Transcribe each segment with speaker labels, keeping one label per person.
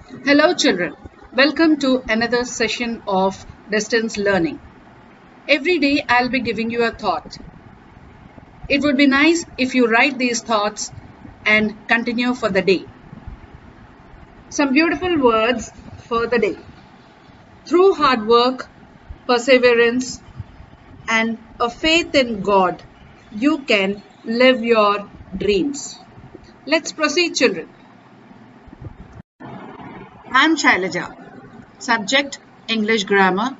Speaker 1: Hello children, welcome to another session of distance learning. Every day I'll be giving you a thought. It would be nice if you write these thoughts and continue for the day. Some beautiful words for the day. Through hard work, perseverance and a faith in God, you can live your dreams. Let's proceed children. I'm Shailaja. Subject English Grammar,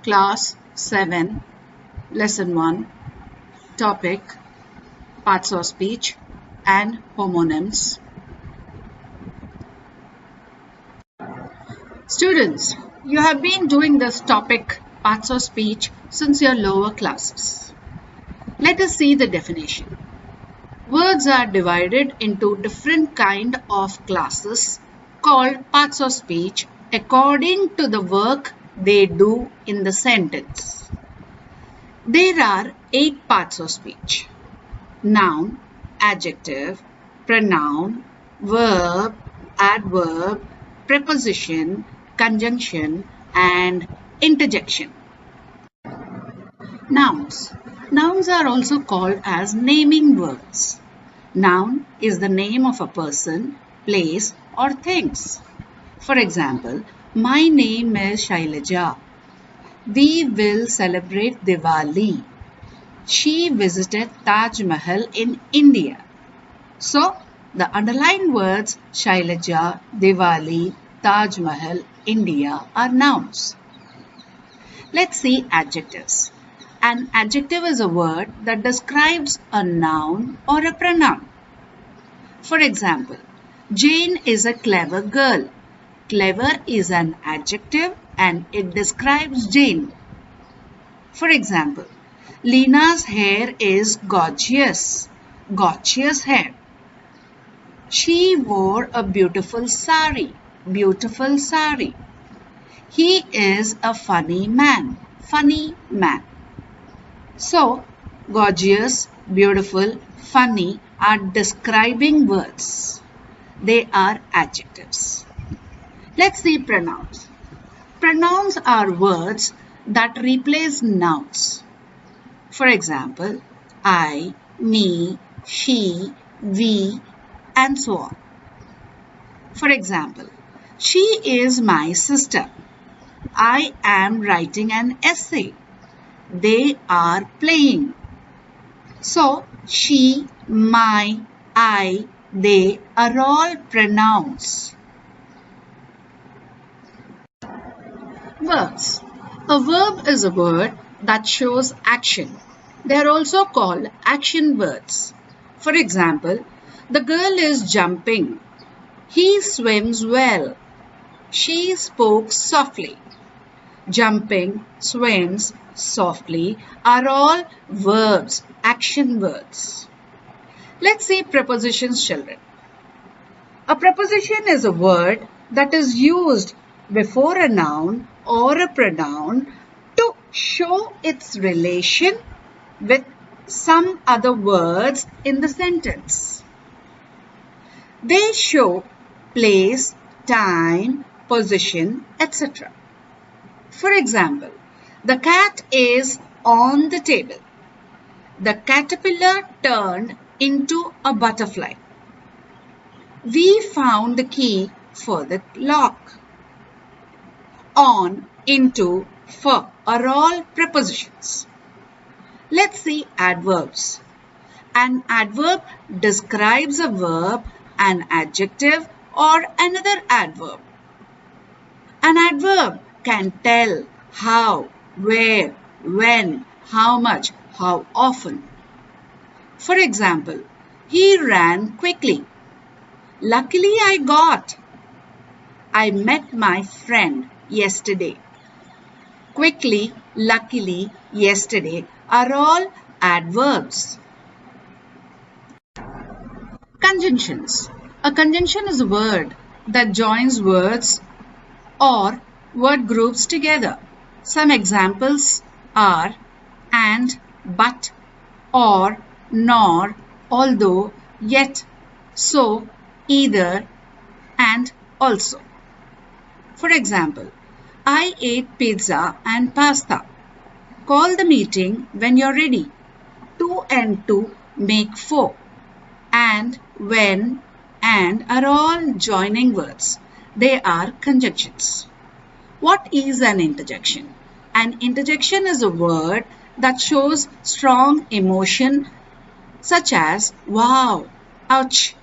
Speaker 1: Class 7, Lesson 1. Topic Parts of Speech and Homonyms. Students, you have been doing this topic Parts of Speech since your lower classes. Let us see the definition. Words are divided into different kind of classes called parts of speech according to the work they do in the sentence. There are 8 parts of speech: noun, adjective, pronoun, verb, adverb, preposition, conjunction, and interjection. Nouns. Nouns are also called as naming words. Noun is the name of a person, place, or things. For example, my name is Shailaja. We will celebrate Diwali. She visited Taj Mahal in India. So, the underlined words Shailaja, Diwali, Taj Mahal, India are nouns. Let's see adjectives. An adjective is a word that describes a noun or a pronoun. For example, Jane is a clever girl. Clever is an adjective and it describes Jane. For example, Lina's hair is gorgeous. Gorgeous hair. She wore a beautiful sari. Beautiful sari. He is a funny man. Funny man. So, gorgeous, beautiful, funny are describing words. They are adjectives. Let's see pronouns. Pronouns are words that replace nouns. For example, I, me, she, we, and so on. For example, she is my sister. I am writing an essay. They are playing. So, she, my, I, they are all pronouns. Verbs. A verb is a word that shows action. They are also called action words. For example, the girl is jumping. He swims well. She spoke softly. Jumping, swims, softly are all verbs, action words. Let's see prepositions, children. A preposition is a word that is used before a noun or a pronoun to show its relation with some other words in the sentence. They show place, time, position, etc. For example, the cat is on the table. The caterpillar turned into a butterfly. We found the key for the lock. On, into, for are all prepositions. Let's see adverbs. An adverb describes a verb, an adjective, or another adverb. An adverb can tell how, where, when, how much, how often. For example, he ran quickly. Luckily I got. I met my friend yesterday. Quickly, luckily, yesterday are all adverbs. Conjunctions. A conjunction is a word that joins words or word groups together. Some examples are and, but, or, nor, although, yet, so, either, and also. For example, I ate pizza and pasta. Call the meeting when you're ready. 2 and 2 make 4. And, when, and are all joining words. They are conjunctions. What is an interjection? An interjection is a word that shows strong emotion such as wow, ouch,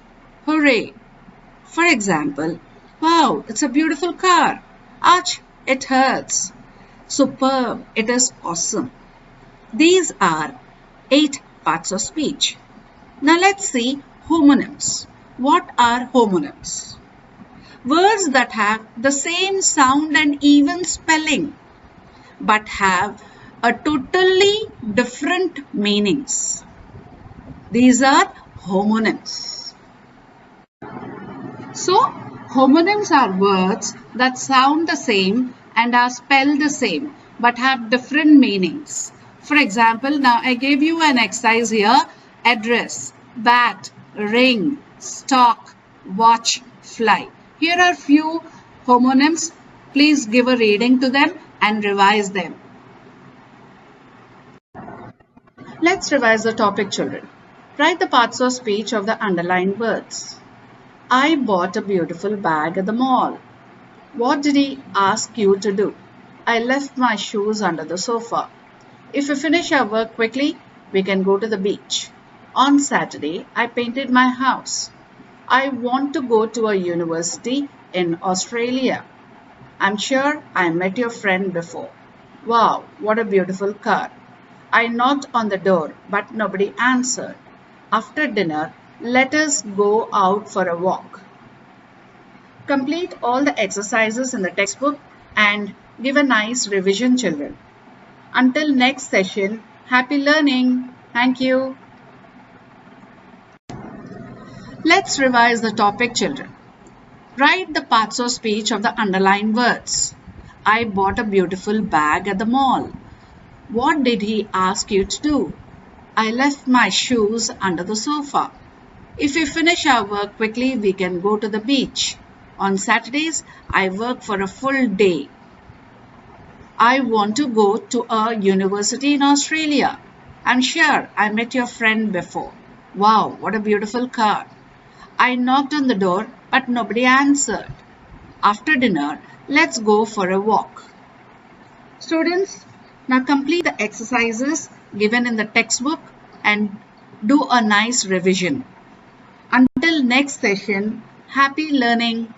Speaker 1: hooray. For example, wow, it's a beautiful car. Ouch, it hurts. Superb, it is awesome. These are 8 parts of speech. Now let's see homonyms. What are homonyms? Words that have the same sound and even spelling but have a totally different meanings. These are homonyms. So, homonyms are words that sound the same and are spelled the same but have different meanings. For example, now I gave you an exercise here: address, bat, ring, stock, watch, fly. Here are few homonyms. Please give a reading to them and revise them. Let's revise the topic, children. Write the parts of speech of the underlined words. I bought a beautiful bag at the mall. What did he ask you to do? I left my shoes under the sofa. If we finish our work quickly, we can go to the beach. On Saturday, I painted my house. I want to go to a university in Australia. I'm sure I met your friend before. Wow, what a beautiful car. I knocked on the door, but nobody answered. After dinner, let us go out for a walk. Complete all the exercises in the textbook and give a nice revision, children. Until next session, happy learning. Thank you. Let's revise the topic, children. Write the parts of speech of the underlined words. I bought a beautiful bag at the mall. What did he ask you to do? I left my shoes under the sofa. If we finish our work quickly, we can go to the beach. On Saturdays, I work for a full day. I want to go to a university in Australia. I'm sure I met your friend before. Wow, what a beautiful car. I knocked on the door, but nobody answered. After dinner, let's go for a walk. Students, now complete the exercises given in the textbook and do a nice revision. Until next session, happy learning.